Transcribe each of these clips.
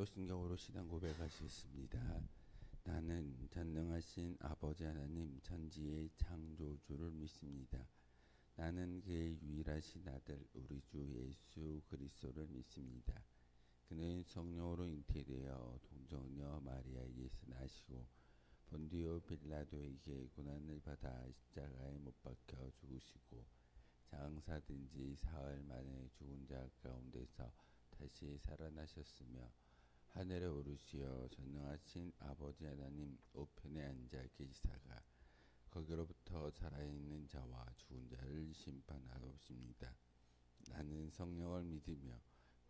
사도신경으로 신앙 고백하시겠습니다. 나는 전능하신 아버지 하나님 천지의 창조주를 믿습니다. 나는 그의 유일하신 아들 우리 주 예수 그리스도를 믿습니다. 그는 성령으로 잉태되어 동정녀 마리아에게서 나시고 본디오 빌라도에게 고난을 받아 십자가에 못 박혀 죽으시고 장사된 지 사흘 만에 죽은 자 가운데서 다시 살아나셨으며 하늘에 오르시어 전능하신 아버지 하나님 우편에 앉아 계시다가 거기로부터 살아있는 자와 죽은 자를 심판하옵습니다. 나는 성령을 믿으며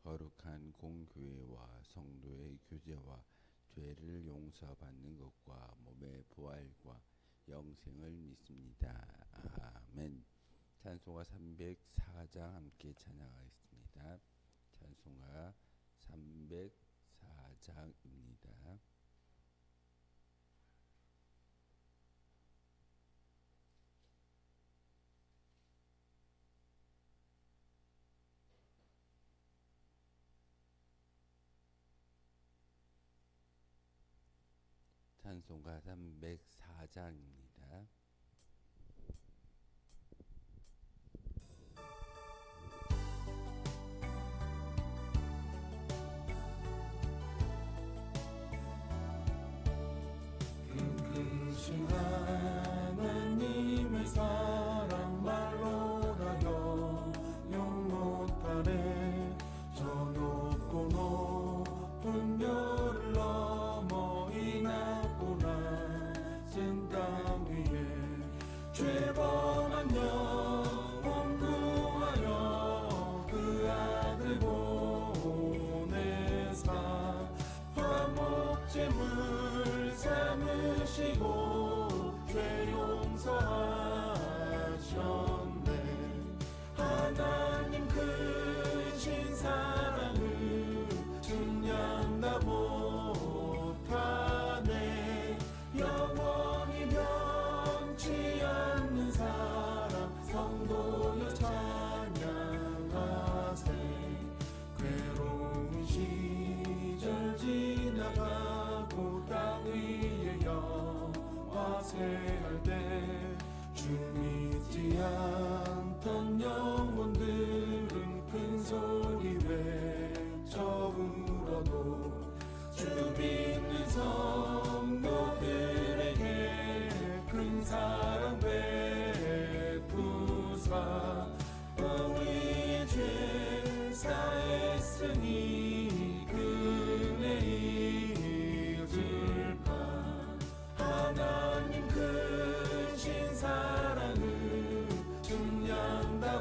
거룩한 공교회와 성도의 교제와 죄를 용서받는 것과 몸의 부활과 영생을 믿습니다. 아멘. 찬송가 304장 함께 찬양하겠습니다. 찬송가 304장입니다. 찬송가 304장입니다. 크신 하나님의 사랑 말로 다여 영 못하네. 저 높고 높은 별을 넘어 이 낮고 낮은 땅 위에 죄범한 영혼 구하여 그 아들 보내사 화목제물 삼으시고 죄 용서하셨네. 하나님 크신 사랑을 증량다 못하네. 영원히 변치 않는 사랑 성도여 찬양하세. 괴로운 시절 지나가고 땅 위에 영화세할 때 주 믿지 않던 영혼들은 큰 소리 외쳐 울어도 주 믿는 성도들에게 큰 사랑 베푸사 우리의 죄 사했으니 그네 잊을까. 하나님 크신 사랑을 증량다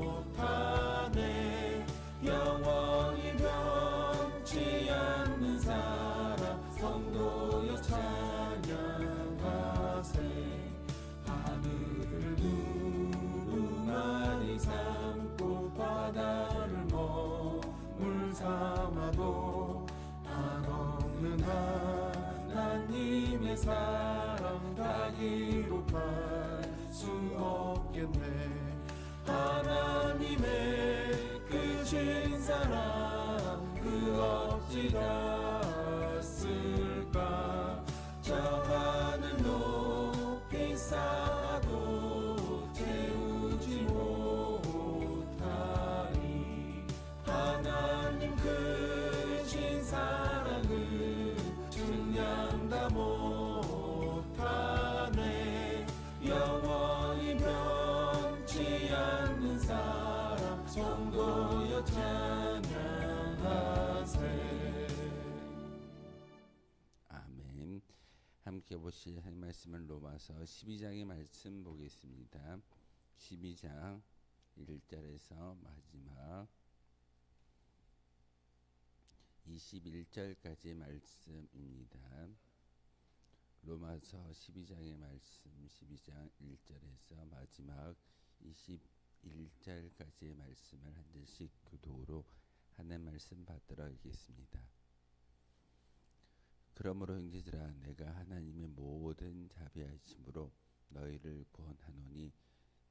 못하네. 영원히 변치 않는 사랑 성도여 찬양하세. 하늘을 두루마리 삼고 바다를 머물 삼아도 한없는 하나님의 사랑 다 기록할 수 없겠네. 하나님의 크신 사랑 그 어찌 닿았을까. 저 하늘 높이 쌓아도 채우지 못하리. 하나님 크신 사랑을 증량다 못하네. 영원히 변치 않는 사랑 성도여 찬양하세. 아멘. 함께 보실 할 말씀은 로마서 12장의 말씀 보겠습니다. 12장 1절에서 마지막 21절까지의 말씀입니다. 로마서 12장의 말씀 12장 1절에서 마지막 21절까지의 말씀을 한 절씩 교독으로 하는 말씀 받들어 읽겠습니다. 그러므로 형제들아 내가 하나님의 모든 자비하심으로 너희를 구원하노니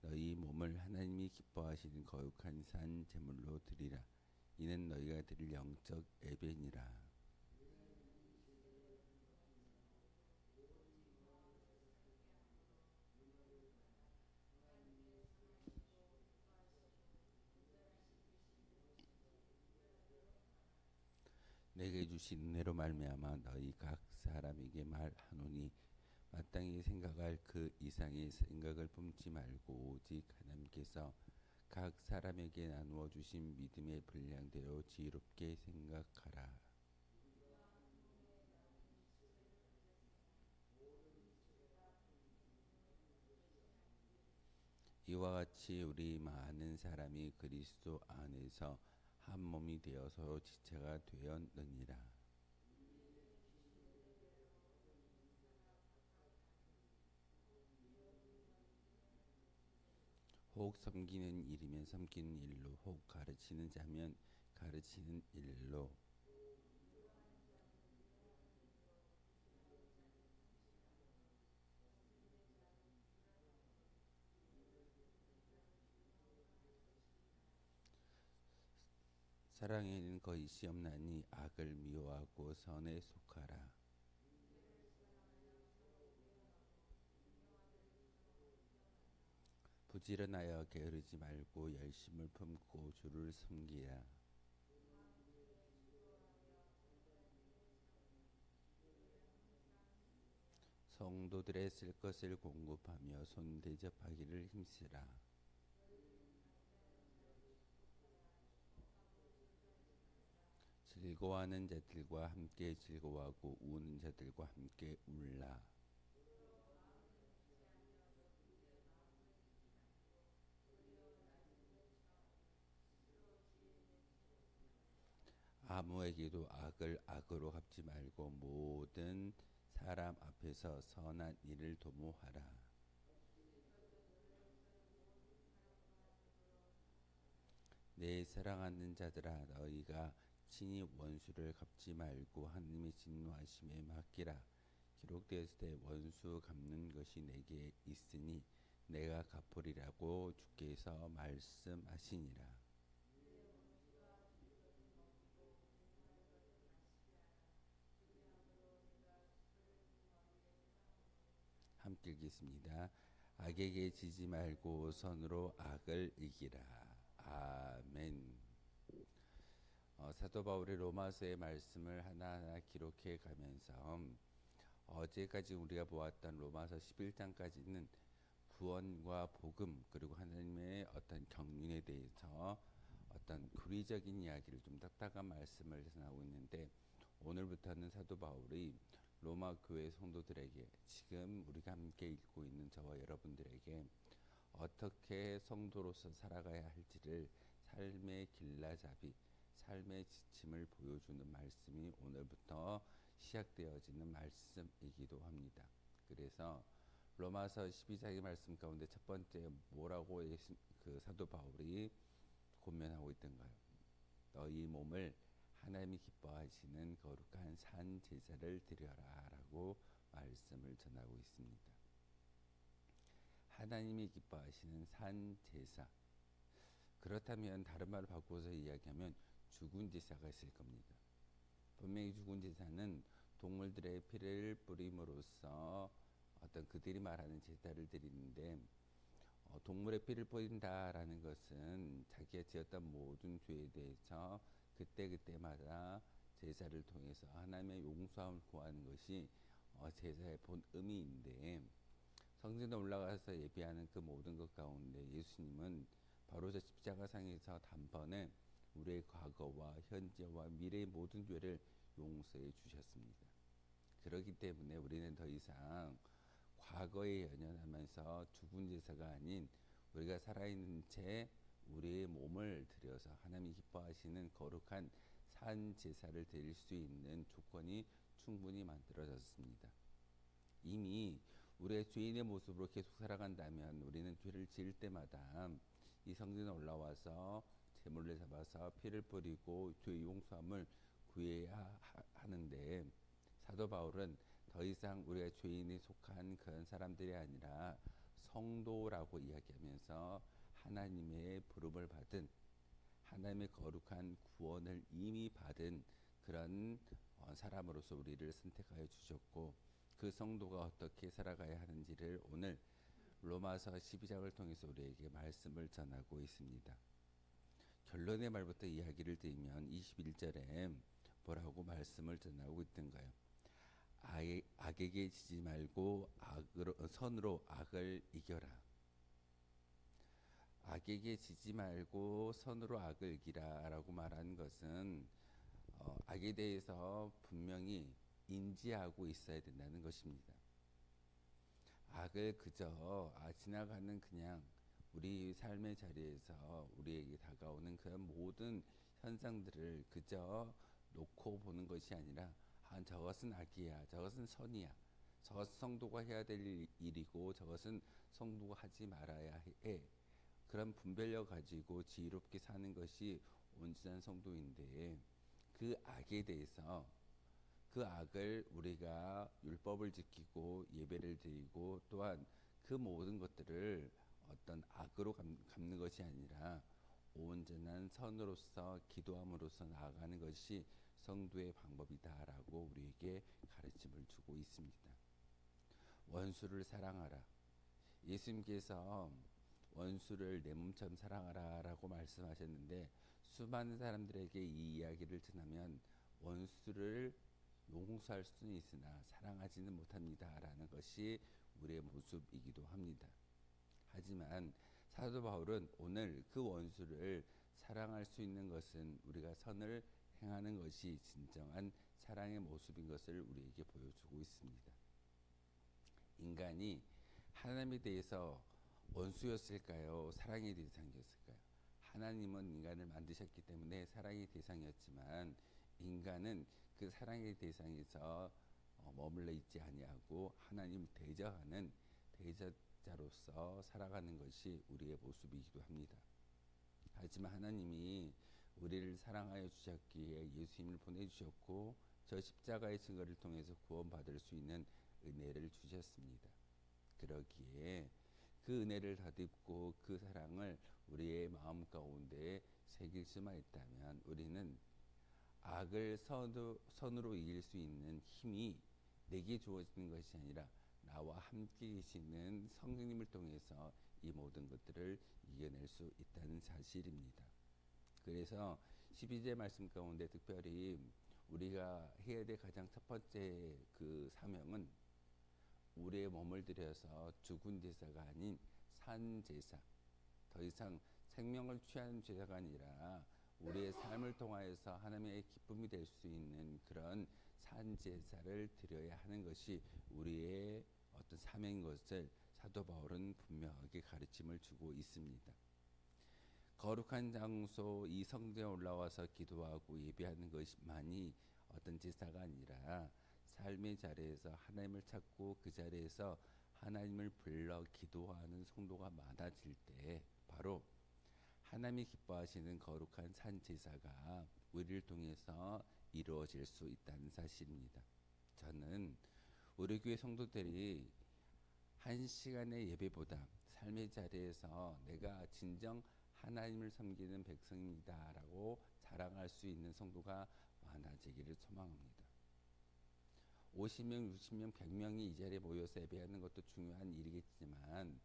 너희 몸을 하나님이 기뻐하시는 거룩한 산 제물로 드리라. 이는 너희가 드릴 영적 예배니라. 내게 주신 은혜로 말미암아 너희 각 사람에게 말하노니 마땅히 생각할 그 이상의 생각을 품지 말고 오직 하나님께서 각 사람에게 나누어 주신 믿음의 분량대로 지혜롭게 생각하라. 이와 같이 우리 많은 사람이 그리스도 안에서 한 몸이 되어 서로 지체가 되었느니라. 혹 섬기는 일이면 섬기는 일로, 혹 가르치는 자면 가르치는 일로, 사랑에는 거짓이 없나니 악을 미워하고 선에 속하라. 부지런하여 게으르지 말고 열심을 품고 주를 섬기라. 성도들의 쓸 것을 공급하며 손 대접하기를 힘쓰라. 즐거워하는 자들과 함께 즐거워하고 우는 자들과 함께 울라. 아무에게도 악을 악으로 갚지 말고 모든 사람 앞에서 선한 일을 도모하라. 내 사랑하는 자들아 너희가 친히 원수를 갚지 말고 하나님의 진노하심에 맡기라. 기록되었을 때 원수 갚는 것이 내게 있으니 내가 갚으리라고 주께서 말씀하시니라. 함께 읽겠습니다. 악에게 지지 말고 선으로 악을 이기라. 아멘. 사도 바울의 로마서의 말씀을 하나하나 기록해 가면서 어제까지 우리가 보았던 로마서 11장까지는 구원과 복음 그리고 하나님의 어떤 경륜에 대해서 어떤 구리적인 이야기를 좀 딱딱한 말씀을 전하고 있는데, 오늘부터는 사도 바울이 로마 교회 성도들에게, 지금 우리가 함께 읽고 있는 저와 여러분들에게 어떻게 성도로서 살아가야 할지를 삶의 길라잡이, 삶의 지침을 보여주는 말씀이 오늘부터 시작되어지는 말씀이기도 합니다. 그래서 로마서 12장의 말씀 가운데 첫 번째 뭐라고 그 사도 바울이 권면하고 있던가요? 너희 몸을 하나님이 기뻐하시는 거룩한 산 제사를 드려라 라고 말씀을 전하고 있습니다. 하나님이 기뻐하시는 산 제사, 그렇다면 다른 말을 바꿔서 이야기하면 죽은 제사가 있을 겁니다. 분명히 죽은 제사는 동물들의 피를 뿌림으로써 어떤 그들이 말하는 제사를 드리는데, 동물의 피를 뿌린다라는 것은 자기가 지었던 모든 죄에 대해서 그때그때마다 제사를 통해서 하나님의 용서함을 구하는 것이 제사의 본 의미인데, 성전에 올라가서 예배하는 그 모든 것 가운데 예수님은 바로 저 십자가상에서 단번에 우리의 과거와 현재와 미래의 모든 죄를 용서해 주셨습니다. 그렇기 때문에 우리는 더 이상 과거에 연연하면서 죽은 제사가 아닌 우리가 살아있는 채 우리의 몸을 들여서 하나님이 기뻐하시는 거룩한 산 제사를 드릴 수 있는 조건이 충분히 만들어졌습니다. 이미 우리의 죄인의 모습으로 계속 살아간다면 우리는 죄를 지을 때마다 이 성전에 올라와서 제물을 잡아서 피를 뿌리고 죄 용서함을 구해야 하는데, 사도 바울은 더 이상 우리가 죄인에 속한 그런 사람들이 아니라 성도라고 이야기하면서 하나님의 부름을 받은, 하나님의 거룩한 구원을 이미 받은 그런 사람으로서 우리를 선택하여 주셨고, 그 성도가 어떻게 살아가야 하는지를 오늘 로마서 12장을 통해서 우리에게 말씀을 전하고 있습니다. 결론의 말부터 이야기를 드리면 21절에 뭐라고 말씀을 전하고 있던가요? 악에게 지지 말고 선으로 악을 이겨라. 악에게 지지 말고 선으로 악을 이기라 라고 말한 것은 악에 대해서 분명히 인지하고 있어야 된다는 것입니다. 악을 그저 지나가는 그냥 우리 삶의 자리에서 우리에게 다가오는 그런 모든 현상들을 그저 놓고 보는 것이 아니라 저것은 악이야, 저것은 선이야, 저것은 성도가 해야 될 일이고 저것은 성도가 하지 말아야 해. 그런 분별력 가지고 지혜롭게 사는 것이 온전한 성도인데, 그 악에 대해서 그 악을 우리가 율법을 지키고 예배를 드리고 또한 그 모든 것들을 어떤 악으로 갚는 것이 아니라 온전한 선으로서 기도함으로써 나아가는 것이 성도의 방법이다라고 우리에게 가르침을 주고 있습니다. 원수를 사랑하라. 예수님께서 원수를 내 몸처럼 사랑하라 라고 말씀하셨는데, 수많은 사람들에게 이 이야기를 전하면 원수를 용서할 수는 있으나 사랑하지는 못합니다 라는 것이 우리의 모습이기도 합니다. 하지만 사도 바울은 오늘 그 원수를 사랑할 수 있는 것은 우리가 선을 행하는 것이 진정한 사랑의 모습인 것을 우리에게 보여주고 있습니다. 인간이 하나님에 대해서 원수였을까요? 사랑의 대상이었을까요? 하나님은 인간을 만드셨기 때문에 사랑의 대상이었지만, 인간은 그 사랑의 대상에서 머물러 있지 아니하고 하나님을 대적하는 대적자로서 살아가는 것이 우리의 모습이기도 합니다. 하지만 하나님이 우리를 사랑하여 주셨기에 예수님을 보내주셨고, 저 십자가의 증거를 통해서 구원받을 수 있는 은혜를 주셨습니다. 그러기에 그 은혜를 덧입고 그 사랑을 우리의 마음 가운데 새길 수만 있다면, 우리는 악을 선으로 이길 수 있는 힘이 내게 주어지는 것이 아니라 나와 함께 계시는 성령님을 통해서 이 모든 것들을 이겨낼 수 있다는 사실입니다. 그래서 12절 말씀 가운데 특별히 우리가 해야 될 가장 첫 번째 그 사명은 우리의 몸을 들여서 죽은 제사가 아닌 산 제사, 더 이상 생명을 취하는 제사가 아니라 우리의 삶을 통하여서 하나님의 기쁨이 될 수 있는 그런 산 제사를 드려야 하는 것이 우리의 어떤 사명인 것을 사도 바울은 분명하게 가르침을 주고 있습니다. 거룩한 장소 이 성전에 올라와서 기도하고 예배하는 것만이 어떤 제사가 아니라 삶의 자리에서 하나님을 찾고 그 자리에서 하나님을 불러 기도하는 성도가 많아질 때 바로 하나님이 기뻐하시는 거룩한 산 제사가 우리를 통해서 이루어질 수 있다는 사실입니다. 저는 우리 교회 성도들이 한 시간의 예배보다 삶의 자리에서 내가 진정 하나님을 섬기는 백성이다 라고 자랑할 수 있는 성도가 많아지기를 소망합니다. 50명, 60명, 100명이 이 자리에 모여서 예배하는 것도 중요한 일이겠지만,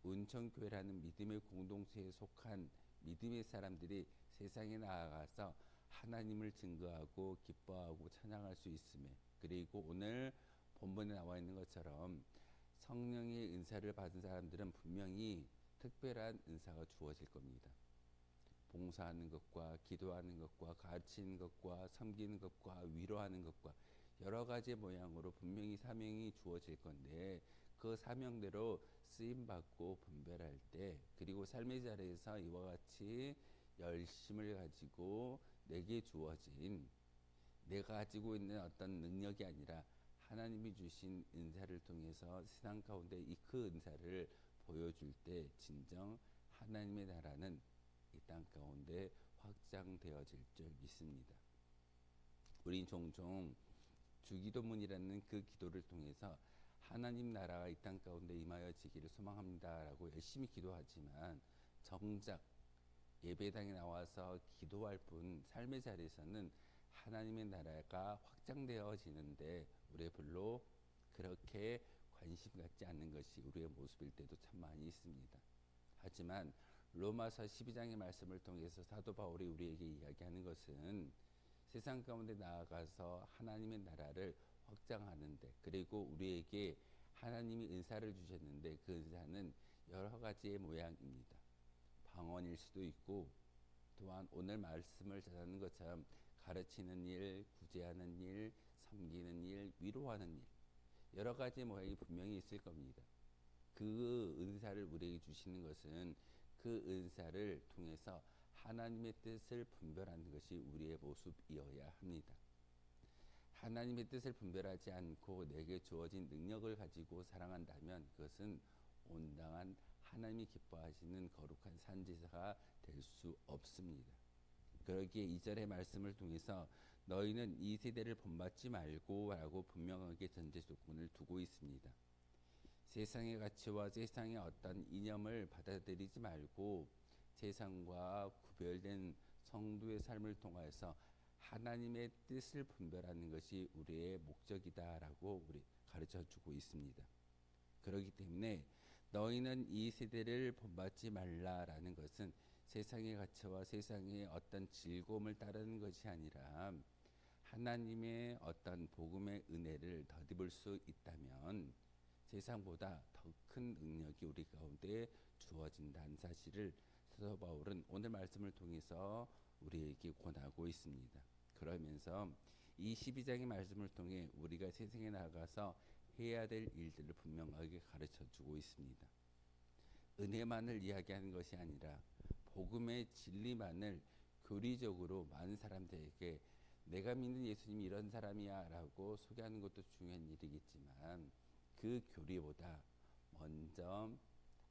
은총교회라는 믿음의 공동체에 속한 믿음의 사람들이 세상에 나아가서 하나님을 증거하고 기뻐하고 찬양할 수 있음에, 그리고 오늘 본문에 나와 있는 것처럼 성령의 은사를 받은 사람들은 분명히 특별한 은사가 주어질 겁니다. 봉사하는 것과 기도하는 것과 가르치는 것과 섬기는 것과 위로하는 것과 여러 가지 모양으로 분명히 사명이 주어질 건데, 그 사명대로 쓰임받고 분별할 때, 그리고 삶의 자리에서 이와 같이 열심을 가지고 내게 주어진, 내가 가지고 있는 어떤 능력이 아니라 하나님이 주신 은사를 통해서 세상 가운데 그 은사를 보여줄 때 진정 하나님의 나라는 이 땅 가운데 확장되어질 줄 믿습니다. 우린 종종 주기도문이라는 그 기도를 통해서 하나님 나라가 이 땅 가운데 임하여지기를 소망합니다 라고 열심히 기도하지만, 정작 예배당에 나와서 기도할 뿐 삶의 자리에서는 하나님의 나라가 확장되어지는데 우리가 별로 그렇게 관심 갖지 않는 것이 우리의 모습일 때도 참 많이 있습니다. 하지만 로마서 12장의 말씀을 통해서 사도 바울이 우리에게 이야기하는 것은 세상 가운데 나아가서 하나님의 나라를 확장하는데, 그리고 우리에게 하나님이 은사를 주셨는데 그 은사는 여러 가지의 모양입니다. 방언일 수도 있고, 또한 오늘 말씀을 전하는 것처럼 가르치는 일, 구제하는 일, 섬기는 일, 위로하는 일, 여러 가지 모양이 분명히 있을 겁니다. 그 은사를 우리에게 주시는 것은 그 은사를 통해서 하나님의 뜻을 분별하는 것이 우리의 모습이어야 합니다. 하나님의 뜻을 분별하지 않고 내게 주어진 능력을 가지고 사랑한다면 그것은 온당한 하나님이 기뻐하시는 거룩한 산제사가 될 수 없습니다. 그러기에 2절의 말씀을 통해서 너희는 이 세대를 본받지 말고 라고 분명하게 전제 조건을 두고 있습니다. 세상의 가치와 세상의 어떤 이념을 받아들이지 말고 세상과 구별된 성도의 삶을 통해서 하나님의 뜻을 분별하는 것이 우리의 목적이다라고 우리 가르쳐 주고 있습니다. 그렇기 때문에 너희는 이 세대를 본받지 말라라는 것은 세상의 가치와 세상의 어떤 즐거움을 따르는 것이 아니라 하나님의 어떤 복음의 은혜를 덧입을 수 있다면 세상보다 더 큰 능력이 우리 가운데 주어진다는 사실을 사도 바울은 오늘 말씀을 통해서 우리에게 권하고 있습니다. 그러면서 이 12장의 말씀을 통해 우리가 세상에 나가서 해야 될 일들을 분명하게 가르쳐 주고 있습니다. 은혜만을 이야기하는 것이 아니라 복음의 진리만을 교리적으로 많은 사람들에게 내가 믿는 예수님이 이런 사람이야 라고 소개하는 것도 중요한 일이겠지만 그 교리보다 먼저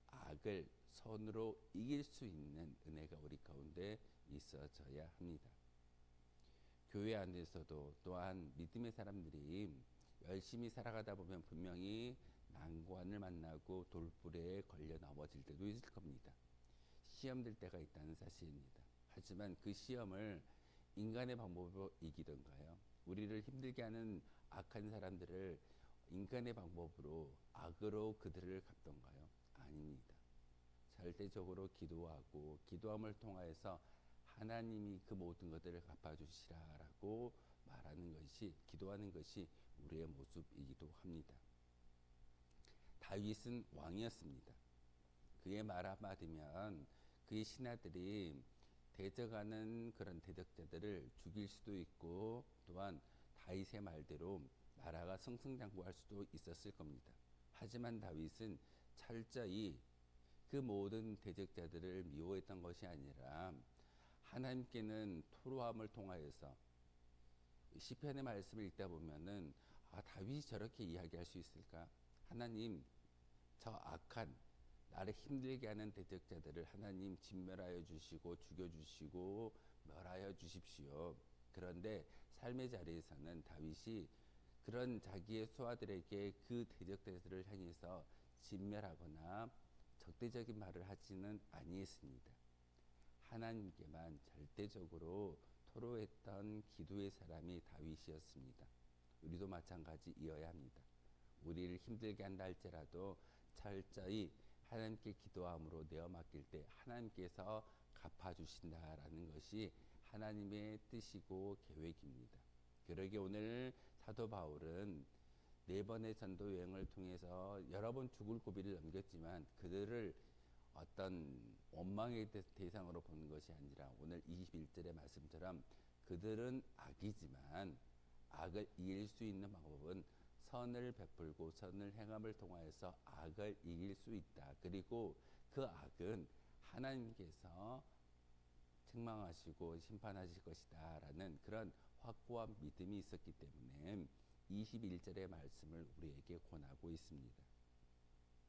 악을 선으로 이길 수 있는 은혜가 우리 가운데 있어져야 합니다. 교회 안에서도 또한 믿음의 사람들이 열심히 살아가다 보면 분명히 난관을 만나고 돌부리에 걸려 넘어질 때도 있을 겁니다. 시험 들 때가 있다는 사실입니다. 하지만 그 시험을 인간의 방법으로 이기던가요? 우리를 힘들게 하는 악한 사람들을 인간의 방법으로 악으로 그들을 갚던가요? 아닙니다. 절대적으로 기도하고 기도함을 통하여서 하나님이 그 모든 것들을 갚아주시라라고 말하는 것이, 기도하는 것이 우리의 모습이기도 합니다. 다윗은 왕이었습니다. 그의 말 한마디면 그의 신하들이 대적하는 그런 대적자들을 죽일 수도 있고, 또한 다윗의 말대로 나라가 승승장구할 수도 있었을 겁니다. 하지만 다윗은 철저히 그 모든 대적자들을 미워했던 것이 아니라 하나님께는 토로함을 통하여서 시편의 말씀을 읽다 보면은 다윗이 저렇게 이야기할 수 있을까? 하나님, 저 악한 나를 힘들게 하는 대적자들을 하나님 진멸하여 주시고 죽여주시고 멸하여 주십시오. 그런데 삶의 자리에서는 다윗이 그런 자기의 수하들에게 그 대적자들을 향해서 진멸하거나 적대적인 말을 하지는 아니했습니다. 하나님께만 절대적으로 토로했던 기도의 사람이 다윗이었습니다. 우리도 마찬가지이어야 합니다. 우리를 힘들게 한다 할지라도 철저히 하나님께 기도함으로 내어 맡길 때 하나님께서 갚아주신다라는 것이 하나님의 뜻이고 계획입니다. 그러기에 오늘 사도 바울은 4번의 전도 여행을 통해서 여러 번 죽을 고비를 넘겼지만 그들을 어떤 원망의 대상으로 보는 것이 아니라 오늘 21절의 말씀처럼 그들은 악이지만 악을 이길 수 있는 방법은 선을 베풀고 선을 행함을 통하여서 악을 이길 수 있다. 그리고 그 악은 하나님께서 책망하시고 심판하실 것이다 라는 그런 확고한 믿음이 있었기 때문에 21절의 말씀을 우리에게 권하고 있습니다.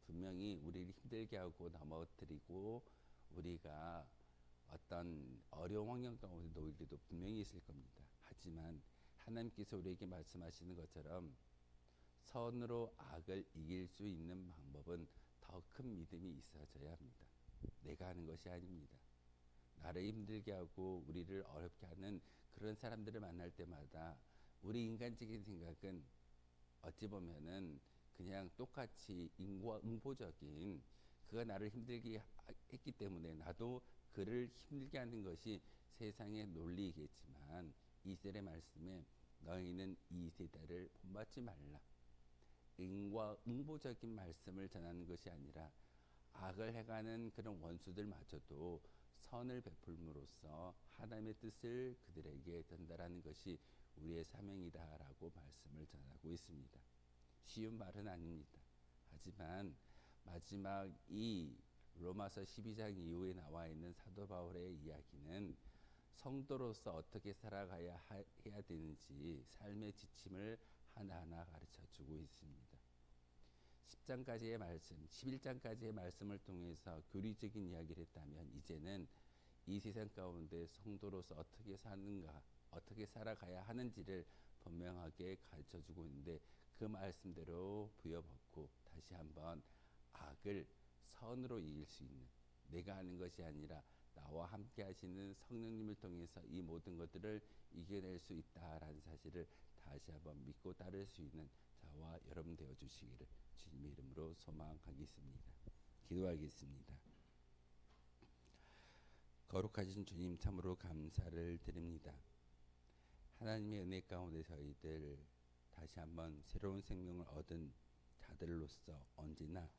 분명히 우리를 힘들게 하고 넘어뜨리고 우리가 어떤 어려운 환경 가운데 놓일 때도 분명히 있을 겁니다. 하지만 하나님께서 우리에게 말씀하시는 것처럼 선으로 악을 이길 수 있는 방법은 더 큰 믿음이 있어져야 합니다. 내가 하는 것이 아닙니다. 나를 힘들게 하고 우리를 어렵게 하는 그런 사람들을 만날 때마다 우리 인간적인 생각은 어찌 보면은 그냥 똑같이 인과응보적인, 그가 나를 힘들게 했기 때문에 나도 그를 힘들게 하는 것이 세상의 논리이겠지만, 이셀의 말씀에 너희는 이 세대를 본받지 말라, 인과응보적인 말씀을 전하는 것이 아니라 악을 행하는 그런 원수들마저도 선을 베풀므로써 하나님의 뜻을 그들에게 전달하는 것이 우리의 사명이다라고 말씀을 전하고 있습니다. 쉬운 말은 아닙니다. 하지만 마지막 이 로마서 12장 이후에 나와 있는 사도 바울의 이야기는 성도로서 어떻게 살아가야 해야 되는지 삶의 지침을 하나하나 가르쳐 주고 있습니다. 10장까지의 말씀, 11장까지의 말씀을 통해서 교리적인 이야기를 했다면, 이제는 이 세상 가운데 성도로서 어떻게 사는가, 어떻게 살아가야 하는지를 분명하게 가르쳐 주고 있는데, 그 말씀대로 부여받고 다시 한번 악을 선으로 이길 수 있는, 내가 하는 것이 아니라 나와 함께 하시는 성령님을 통해서 이 모든 것들을 이겨낼 수 있다라는 사실을 다시 한번 믿고 따를 수 있는 저와 여러분 되어 주시기를 주님의 이름으로 소망하겠습니다. 기도하겠습니다. 거룩하신 주님, 참으로 감사를 드립니다. 하나님의 은혜 가운데 저희들 다시 한번 새로운 생명을 얻은 자들로서 언제나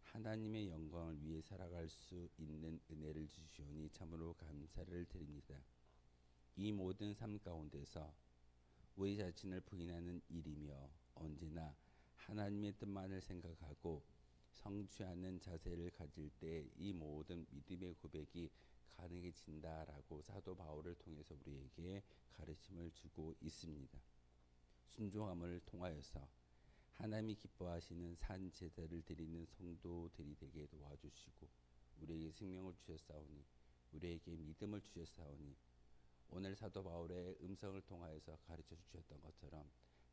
하나님의 영광을 위해 살아갈 수 있는 은혜를 주시오니 참으로 감사를 드립니다. 이 모든 삶 가운데서 우리 자신을 부인하는 일이며, 언제나 하나님의 뜻만을 생각하고 성취하는 자세를 가질 때 이 모든 믿음의 고백이 가능해진다라고 사도 바울을 통해서 우리에게 가르침을 주고 있습니다. 순종함을 통하여서 하나님이 기뻐하시는 산 제사를 드리는 성도들이 되게 도와주시고, 우리에게 생명을 주셨사오니, 우리에게 믿음을 주셨사오니, 오늘 사도 바울의 음성을 통하여서 가르쳐 주셨던 것처럼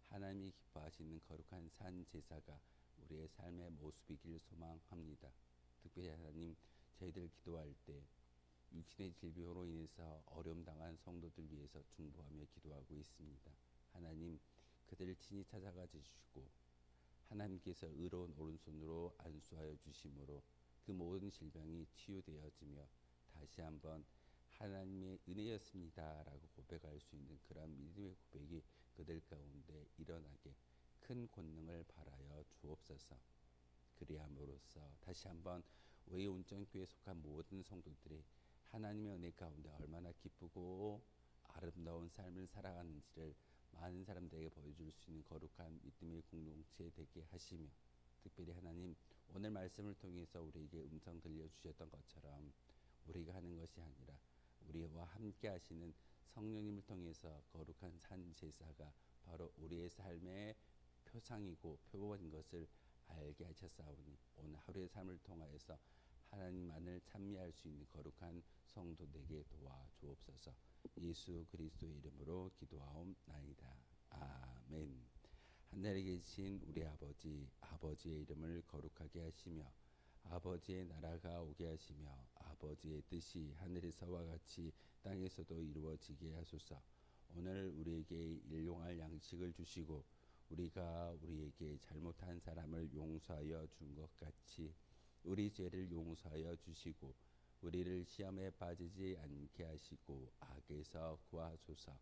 하나님이 기뻐하시는 거룩한 산 제사가 우리의 삶의 모습이길 소망합니다. 특별히 하나님, 저희들 기도할 때 육신의 질병으로 인해서 어려움 당한 성도들 위해서 중보하며 기도하고 있습니다. 하나님, 그들을 친히 찾아가 주시고 하나님께서 의로운 오른손으로 안수하여 주심으로 그 모든 질병이 치유되어지며 다시 한번 하나님의 은혜였습니다 라고 고백할 수 있는 그러한 믿음의 고백이 그들 가운데 일어나게 큰 권능을 바라여 주옵소서. 그리함으로써 다시 한번 우리 온전교회에 속한 모든 성도들이 하나님의 은혜 가운데 얼마나 기쁘고 아름다운 삶을 살아가는지를 많은 사람들에게 보여줄 수 있는 거룩한 믿음의 공동체 되게 하시며, 특별히 하나님, 오늘 말씀을 통해서 우리에게 음성 들려주셨던 것처럼 우리가 하는 것이 아니라 우리와 함께 하시는 성령님을 통해서 거룩한 산 제사가 바로 우리의 삶의 표상이고 표본인 것을 알게 하셨사오니, 오늘 하루의 삶을 통하여서 하나님만을 찬미할 수 있는 거룩한 성도 되게 도와주옵소서. 예수 그리스도의 이름으로 기도하옵나이다. 아멘. 하늘에 계신 우리 아버지, 아버지의 이름을 거룩하게 하시며 아버지의 나라가 오게 하시며 아버지의 뜻이 하늘에서와 같이 땅에서도 이루어지게 하소서. 오늘 우리에게 일용할 양식을 주시고 우리가 우리에게 잘못한 사람을 용서하여 준 것 같이 우리 죄를 용서하여 주시고 우리를 시험에 빠지지 않게 하시고 악에서 구하소서.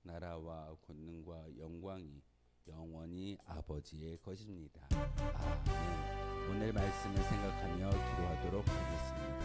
나라와 권능과 영광이 영원히 아버지의 것입니다. 아멘. 오늘 말씀을 생각하며 기도하도록 하겠습니다.